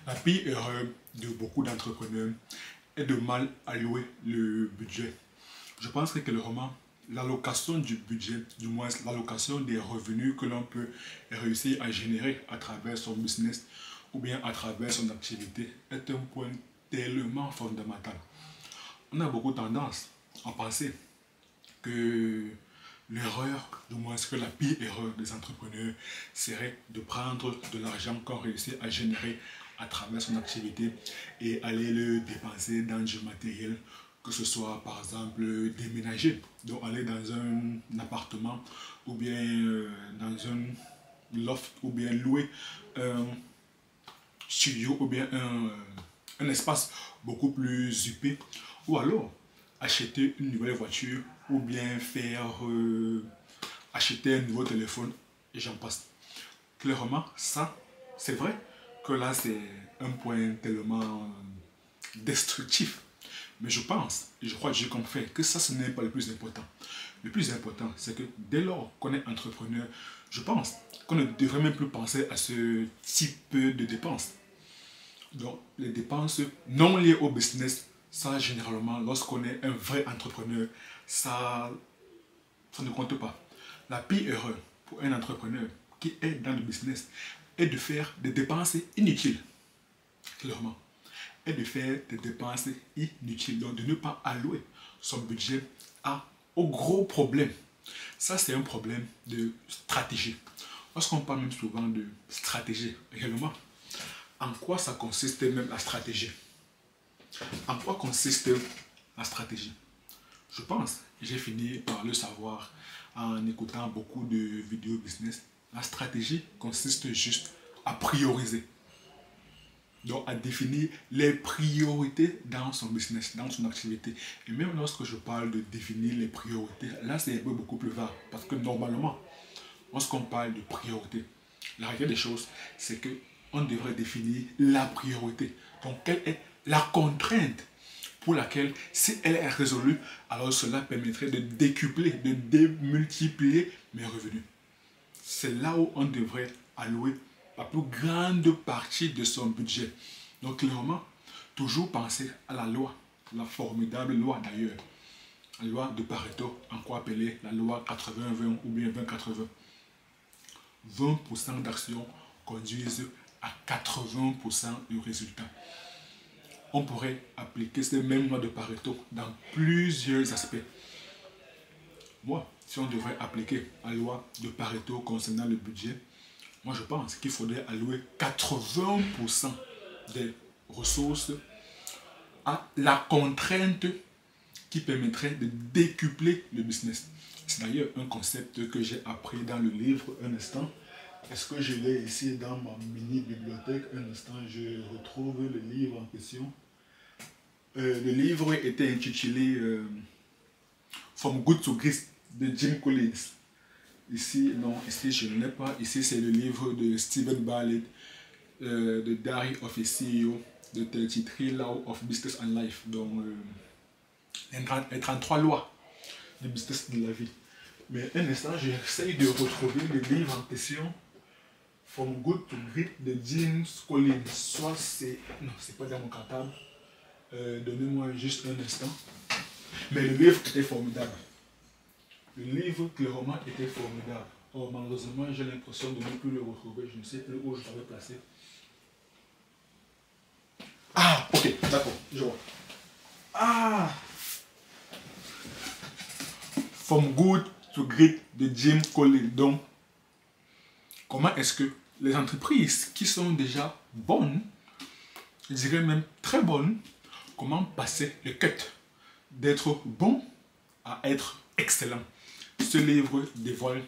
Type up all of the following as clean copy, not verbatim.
La pire erreur de beaucoup d'entrepreneurs est de mal allouer le budget. Je pense que le roman, l'allocation du budget, du moins l'allocation des revenus que l'on peut réussir à générer à travers son business ou bien à travers son activité est un point tellement fondamental. On a beaucoup tendance à penser que l'erreur, du moins que la pire erreur des entrepreneurs serait de prendre de l'argent qu'on réussit à générer à travers son activité et aller le dépenser dans du matériel, que ce soit par exemple déménager, donc aller dans un appartement ou bien dans un loft ou bien louer un studio ou bien un espace beaucoup plus huppé, ou alors acheter une nouvelle voiture ou bien faire acheter un nouveau téléphone et j'en passe. Clairement, ça, c'est vrai que là, c'est un point tellement destructif. Mais je pense, et je crois que j'ai compris que ça, ce n'est pas le plus important. Le plus important, c'est que dès lors qu'on est entrepreneur, je pense qu'on ne devrait même plus penser à ce type de dépenses. Donc, les dépenses non liées au business, ça, généralement, lorsqu'on est un vrai entrepreneur, ça ne compte pas. La pire erreur pour un entrepreneur qui est dans le business est de faire des dépenses inutiles, clairement. Est de faire des dépenses inutiles, donc de ne pas allouer son budget au gros problème. Ça, c'est un problème de stratégie. Lorsqu'on parle même souvent de stratégie, réellement, en quoi ça consiste même la stratégie? En quoi consiste la stratégie? Je pense, j'ai fini par le savoir en écoutant beaucoup de vidéos business. La stratégie consiste juste à prioriser. Donc à définir les priorités dans son business, dans son activité. Et même lorsque je parle de définir les priorités, là c'est beaucoup plus vague. Parce que normalement, lorsqu'on parle de priorité, la réalité des choses, c'est qu'on devrait définir la priorité. Donc quelle est la contrainte pour laquelle, si elle est résolue, alors cela permettrait de décupler, de démultiplier mes revenus. C'est là où on devrait allouer la plus grande partie de son budget. Donc clairement, toujours penser à la loi, la formidable loi d'ailleurs, la loi de Pareto, en quoi appeler la loi 80-20 ou bien 20-80. 20% d'actions conduisent à 80% du résultat. On pourrait appliquer cette même loi de Pareto dans plusieurs aspects. Moi, si on devrait appliquer la loi de Pareto concernant le budget, moi je pense qu'il faudrait allouer 80% des ressources à la contrainte qui permettrait de décupler le business. C'est d'ailleurs un concept que j'ai appris dans le livre un instant. Est-ce que je l'ai ici dans ma mini bibliothèque? Un instant, je retrouve le livre en question. Le livre était intitulé From Good to Great de Jim Collins. Ici, non, ici je ne l'ai pas. Ici, c'est le livre de Stephen Bartlett, The Diary of a CEO, The 33 Laws of Business and Life. Donc, les 33 lois du business de la vie. Mais un instant, j'essaye de retrouver le livre en question. From Good to Great de Jim Collins. Soit c'est... Non, c'est pas dans mon cartable. Donnez-moi juste un instant. Mais le livre était formidable. Le livre, clairement, était formidable. Oh, malheureusement, j'ai l'impression de ne plus le retrouver. Je ne sais plus où je l'avais placé. Ah, ok, d'accord, je vois. Ah! From Good to Great de Jim Collins. Donc, comment est-ce que les entreprises qui sont déjà bonnes, je dirais même très bonnes, comment passer le cut d'être bon à être excellent? Ce livre dévoile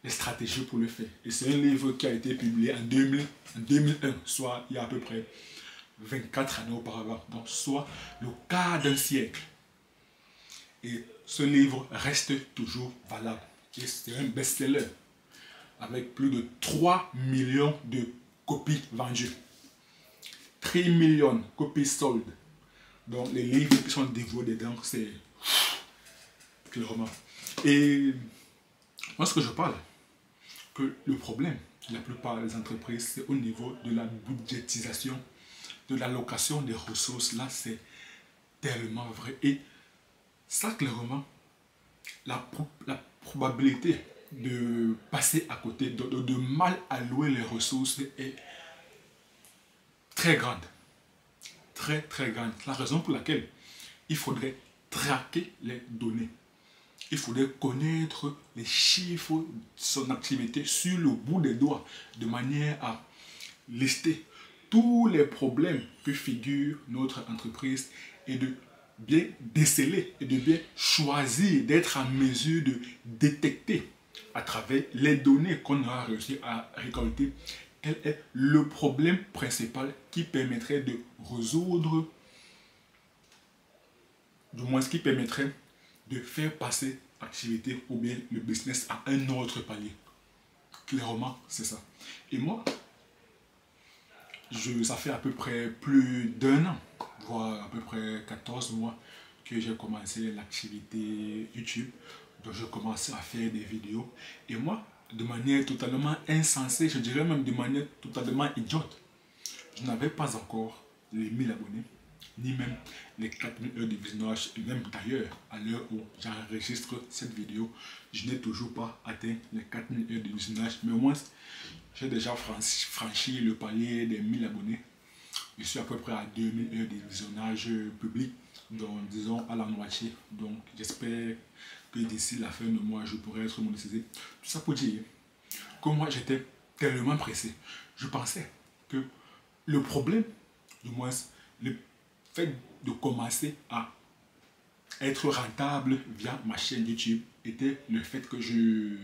les stratégies pour le faire. Et c'est un livre qui a été publié en 2001, soit il y a à peu près 24 années auparavant. Donc, soit le quart d'un siècle. Et ce livre reste toujours valable. C'est un best-seller avec plus de 3 millions de copies vendues. 3 millions de copies sold. Donc, les livres qui sont dévoilés dedans, c'est clairement. Et lorsque je parle que le problème de la plupart des entreprises, c'est au niveau de la budgétisation. de l'allocation des ressources, là, c'est tellement vrai. Et ça, clairement, la probabilité de passer à côté, de mal allouer les ressources est très grande. Très, très grande. La raison pour laquelle il faudrait traquer les données. Il faudrait connaître les chiffres de son activité sur le bout des doigts, de manière à lister tous les problèmes que figure notre entreprise et de bien déceler et de bien choisir, d'être en mesure de détecter à travers les données qu'on aura réussi à récolter quel est le problème principal qui permettrait de résoudre, du moins ce qui permettrait de faire passer l'activité ou bien le business à un autre palier. Clairement, c'est ça. Et moi, ça fait à peu près plus d'un an, voire à peu près 14 mois que j'ai commencé l'activité YouTube. Donc je commençais à faire des vidéos. Et moi, de manière totalement insensée, je dirais même de manière totalement idiote, je n'avais pas encore les 1000 abonnés, ni même les 4000 heures de visionnage. Et même d'ailleurs, à l'heure où j'enregistre cette vidéo, je n'ai toujours pas atteint les 4000 heures de visionnage. Mais au moins, j'ai déjà franchi le palier des 1000 abonnés. Je suis à peu près à 2000 heures de visionnage public, donc disons à la moitié. Donc j'espère que d'ici la fin de mois, je pourrai être monétisé. Tout ça pour dire que moi, j'étais tellement pressé. Je pensais que le problème, du moins le fait de commencer à être rentable via ma chaîne YouTube était le fait que je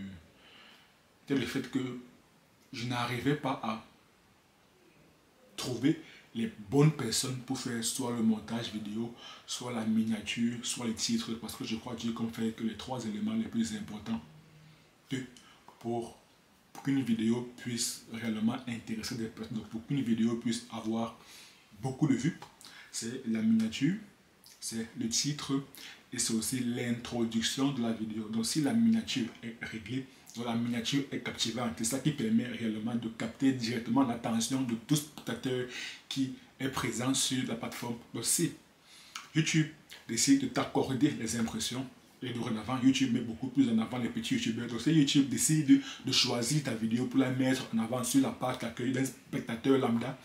n'arrivais pas à trouver les bonnes personnes pour faire soit le montage vidéo, soit la miniature, soit les titres, parce que je crois Dieu qu'on fait que les trois éléments les plus importants pour qu'une vidéo puisse réellement intéresser des personnes, pour qu'une vidéo puisse avoir beaucoup de vues, c'est la miniature, c'est le titre et c'est aussi l'introduction de la vidéo. Donc si la miniature est réglée, donc la miniature est captivante, c'est ça qui permet réellement de capter directement l'attention de tout spectateur qui est présent sur la plateforme. Donc si YouTube décide de t'accorder les impressions, et dorénavant, YouTube met beaucoup plus en avant les petits youtubeurs. Donc si YouTube décide de choisir ta vidéo pour la mettre en avant sur la page d'accueil d'un spectateur lambda,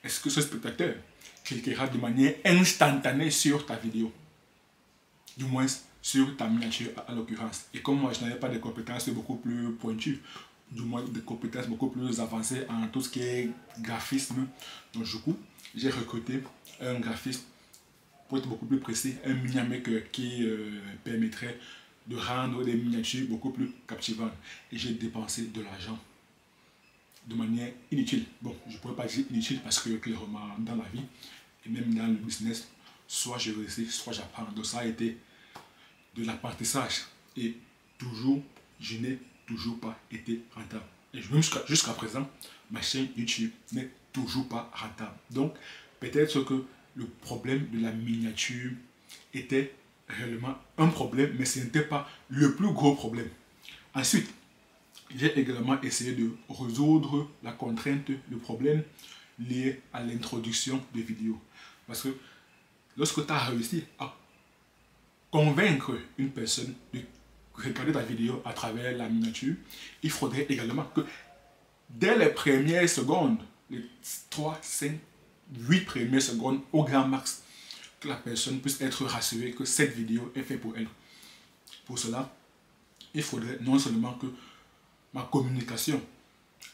est-ce que ce spectateur cliquera de manière instantanée sur ta vidéo? Du moins sur ta miniature à l'occurrence. Et comme moi je n'avais pas de compétences beaucoup plus pointues, du moins des compétences beaucoup plus avancées en tout ce qui est graphisme, donc du coup j'ai recruté un graphiste, pour être beaucoup plus précis, un media maker qui permettrait de rendre des miniatures beaucoup plus captivantes. Et j'ai dépensé de l'argent de manière inutile. Bon, je ne pourrais pas dire inutile parce que clairement dans la vie et même dans le business, soit je réussis, soit j'apprends. Donc ça a été de l'apprentissage et toujours, je n'ai toujours pas été rentable. Et même jusqu'à présent, ma chaîne YouTube n'est toujours pas rentable. Donc peut-être que le problème de la miniature était réellement un problème, mais ce n'était pas le plus gros problème. Ensuite, j'ai également essayé de résoudre la contrainte, le problème lié à l'introduction des vidéos. Parce que lorsque tu as réussi à convaincre une personne de regarder ta vidéo à travers la miniature, il faudrait également que dès les premières secondes, les 3, 5, 8 premières secondes au grand max, que la personne puisse être rassurée que cette vidéo est faite pour elle. Pour cela, il faudrait non seulement que ma communication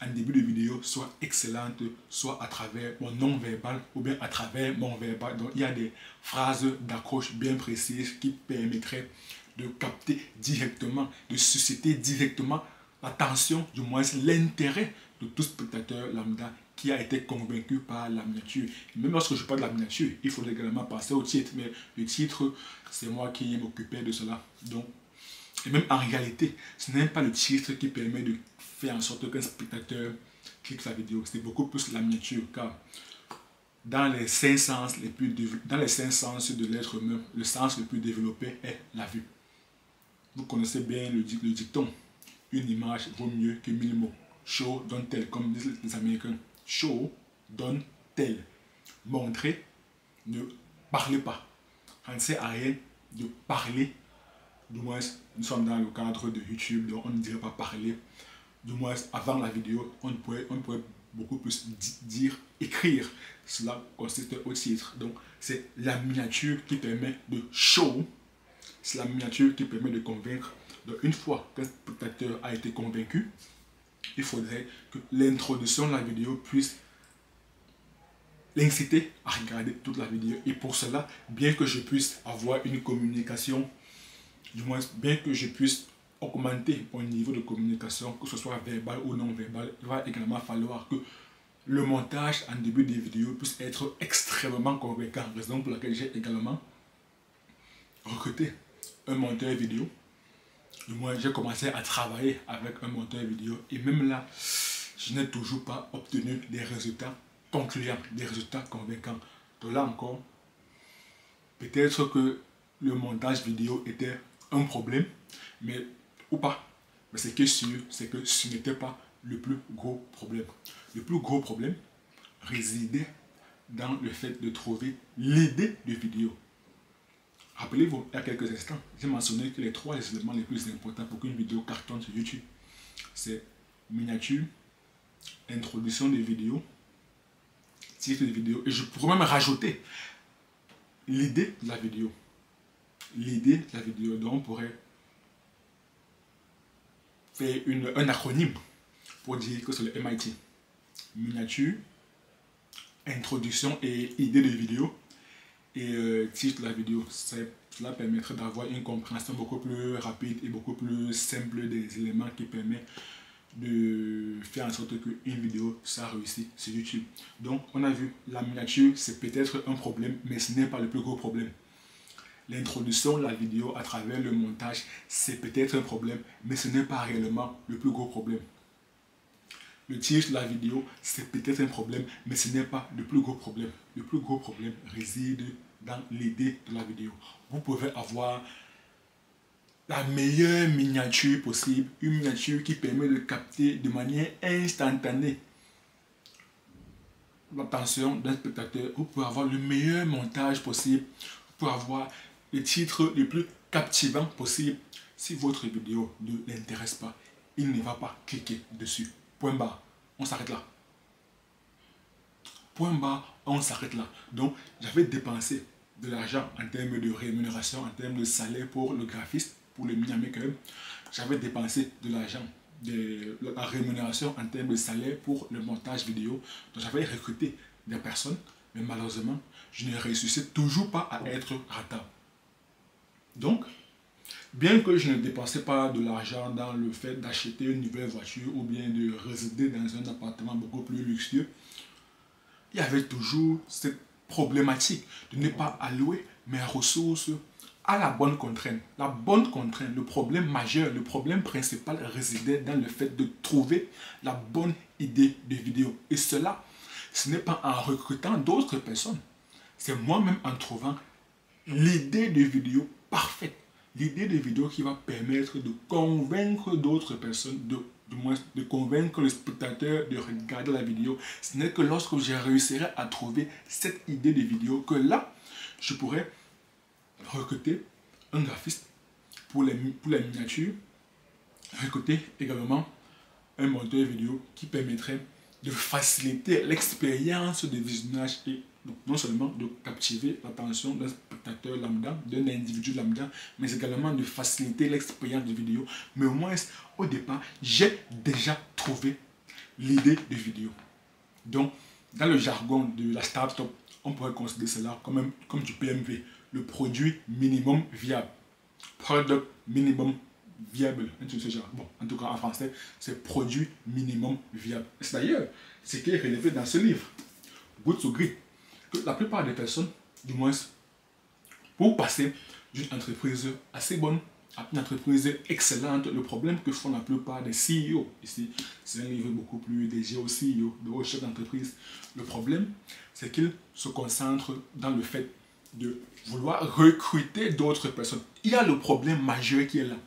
en début de vidéo soit excellente, soit à travers mon non-verbal ou bien à travers mon verbal. Donc il y a des phrases d'accroche bien précises qui permettraient de capter directement, de susciter directement l'attention, du moins l'intérêt de tout spectateur lambda qui a été convaincu par la miniature. Même lorsque je parle de la miniature, il faut également passer au titre, mais le titre, c'est moi qui m'occupais de cela. Donc, et même en réalité, ce n'est pas le titre qui permet de faire en sorte qu'un spectateur clique la vidéo. C'est beaucoup plus la miniature, car dans les 5 sens de l'être humain, le sens le plus développé est la vue. Vous connaissez bien le dicton, une image vaut mieux que 1000 mots. Show, don't tell, comme disent les Américains. Show, don't tell. montrer, ne parlez pas. Ça ne sert à rien de parler. Du moins, nous sommes dans le cadre de YouTube, donc on ne dirait pas parler. Du moins, avant la vidéo, on pourrait beaucoup plus dire, écrire. Cela consiste au titre. Donc, c'est la miniature qui permet de show. C'est la miniature qui permet de convaincre. Donc, une fois qu'un spectateur a été convaincu, il faudrait que l'introduction de la vidéo puisse l'inciter à regarder toute la vidéo. Et pour cela, bien que je puisse avoir une communication, du moins, bien que je puisse augmenter mon niveau de communication, que ce soit verbal ou non verbal, il va également falloir que le montage en début des vidéos puisse être extrêmement convaincant. Raison pour laquelle j'ai également recruté un monteur vidéo. Du moins, j'ai commencé à travailler avec un monteur vidéo et même là, je n'ai toujours pas obtenu des résultats concluants, des résultats convaincants. Donc là encore, peut-être que le montage vidéo était un problème, mais ou pas. Mais ce qui est sûr, c'est que ce n'était pas le plus gros problème. Le plus gros problème résidait dans le fait de trouver l'idée de vidéo. Rappelez-vous, il y a quelques instants, j'ai mentionné que les 3 éléments les plus importants pour qu'une vidéo cartonne sur YouTube, c'est miniature, introduction des vidéos, titre de vidéo, et je pourrais même rajouter l'idée de la vidéo. L'idée de la vidéo, donc on pourrait faire un acronyme pour dire que c'est le MIT. Miniature, introduction et idée de vidéo, et titre de la vidéo. Cela permettrait d'avoir une compréhension beaucoup plus rapide et beaucoup plus simple des éléments qui permettent de faire en sorte qu'une vidéo soit réussie sur YouTube. Donc on a vu, la miniature c'est peut-être un problème, mais ce n'est pas le plus gros problème. L'introduction de la vidéo à travers le montage, c'est peut-être un problème, mais ce n'est pas réellement le plus gros problème. Le titre de la vidéo, c'est peut-être un problème, mais ce n'est pas le plus gros problème. Le plus gros problème réside dans l'idée de la vidéo. Vous pouvez avoir la meilleure miniature possible, une miniature qui permet de capter de manière instantanée l'attention d'un spectateur. Vous pouvez avoir le meilleur montage possible, vous pouvez avoir le titre le plus captivant possible. Si votre vidéo ne l'intéresse pas, il ne va pas cliquer dessus. Point barre, on s'arrête là. Point barre, on s'arrête là. Donc, j'avais dépensé de l'argent en termes de rémunération, en termes de salaire pour le graphiste, pour le mini maker. J'avais dépensé de l'argent, de la rémunération en termes de salaire pour le montage vidéo. Donc, j'avais recruté des personnes, mais malheureusement, je ne réussissais toujours pas à être rentable. Donc, bien que je ne dépensais pas de l'argent dans le fait d'acheter une nouvelle voiture ou bien de résider dans un appartement beaucoup plus luxueux, il y avait toujours cette problématique de ne pas allouer mes ressources à la bonne contrainte. La bonne contrainte, le problème majeur, le problème principal résidait dans le fait de trouver la bonne idée de vidéo. Et cela, ce n'est pas en recrutant d'autres personnes, c'est moi-même en trouvant l'idée de vidéo parfaite. L'idée de vidéo qui va permettre de convaincre d'autres personnes, du moins de convaincre le spectateur de regarder la vidéo. Ce n'est que lorsque je réussirai à trouver cette idée de vidéo que là, je pourrais recruter un graphiste pour les miniatures, recruter également un monteur vidéo qui permettrait de faciliter l'expérience de visionnage et donc, non seulement de captiver l'attention d'un spectateur lambda, d'un individu lambda, mais également de faciliter l'expérience de vidéo. Mais au moins, au départ, j'ai déjà trouvé l'idée de vidéo. Donc, dans le jargon de la start-up, on pourrait considérer cela comme du PMV, le produit minimum viable. Product minimum viable. Bon, en tout cas, en français, c'est produit minimum viable. C'est d'ailleurs ce qui est relevé dans ce livre, Good to Great, que la plupart des personnes, du moins, pour passer d'une entreprise assez bonne à une entreprise excellente, le problème que font la plupart des CEO, ici, c'est un livre beaucoup plus dédié aux CEO, aux chefs d'entreprise, le problème, c'est qu'ils se concentrent dans le fait de vouloir recruter d'autres personnes. Il y a le problème majeur qui est là.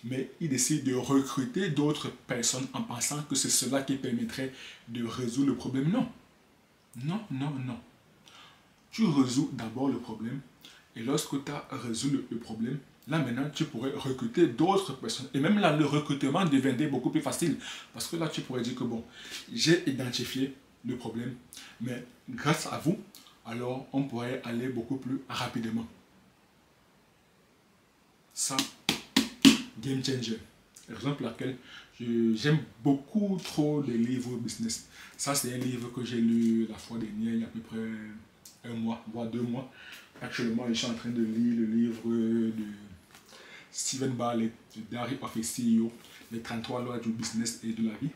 Mais ils décident de recruter d'autres personnes en pensant que c'est cela qui permettrait de résoudre le problème. Non. Non, non, non. tu résous d'abord le problème. Et lorsque tu as résolu le problème, là maintenant, tu pourrais recruter d'autres personnes. Et même là, le recrutement deviendrait beaucoup plus facile. Parce que là, tu pourrais dire que bon, j'ai identifié le problème. Mais grâce à vous, alors on pourrait aller beaucoup plus rapidement. Ça, game changer. Raison pour laquelle j'aime beaucoup trop les livres business. Ça, c'est un livre que j'ai lu la fois dernière, il y a à peu près 1 mois, voire 2 mois. Actuellement, je suis en train de lire le livre de Steven Bartlett, The Diary of a CEO, les 33 lois du business et de la vie.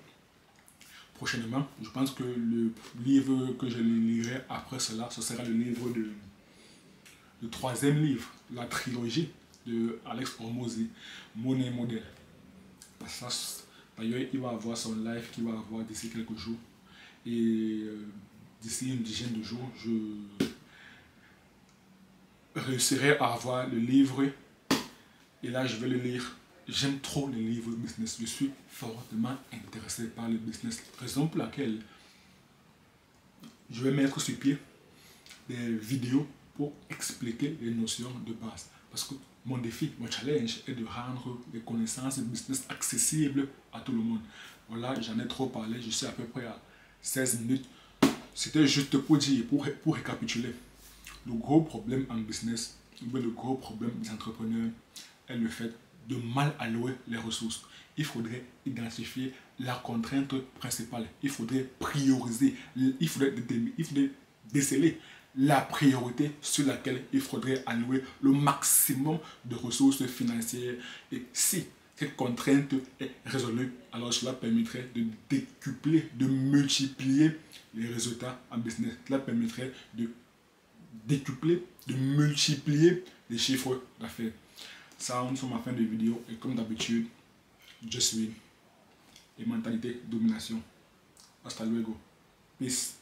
Prochainement, je pense que le livre que je lirai après cela, ce sera le livre le 3e livre, la trilogie de Alex Hormozi, Money Model. D'ailleurs, il va avoir son live qu'il va avoir d'ici quelques jours. Et d'ici une dizaine de jours, je réussirai à avoir le livre. Et là, je vais le lire. J'aime trop les livres business. Je suis fortement intéressé par le business. Raison pour laquelle je vais mettre sur pied des vidéos pour expliquer les notions de base. Parce que mon défi, mon challenge est de rendre les connaissances business accessibles à tout le monde. Voilà, j'en ai trop parlé, je suis à peu près à 16 minutes. C'était juste pour dire, pour récapituler. Le gros problème en business, le gros problème des entrepreneurs est le fait de mal allouer les ressources. Il faudrait identifier la contrainte principale. Il faudrait prioriser. Il faudrait déceler la priorité sur laquelle il faudrait allouer le maximum de ressources financières. Et si cette contrainte est résolue, alors cela permettrait de décupler, de multiplier les résultats en business. Cela permettrait de décupler, de multiplier les chiffres d'affaires. Ça, nous sommes à la fin de vidéo et comme d'habitude, je suis et mentalité domination. Hasta luego. Peace.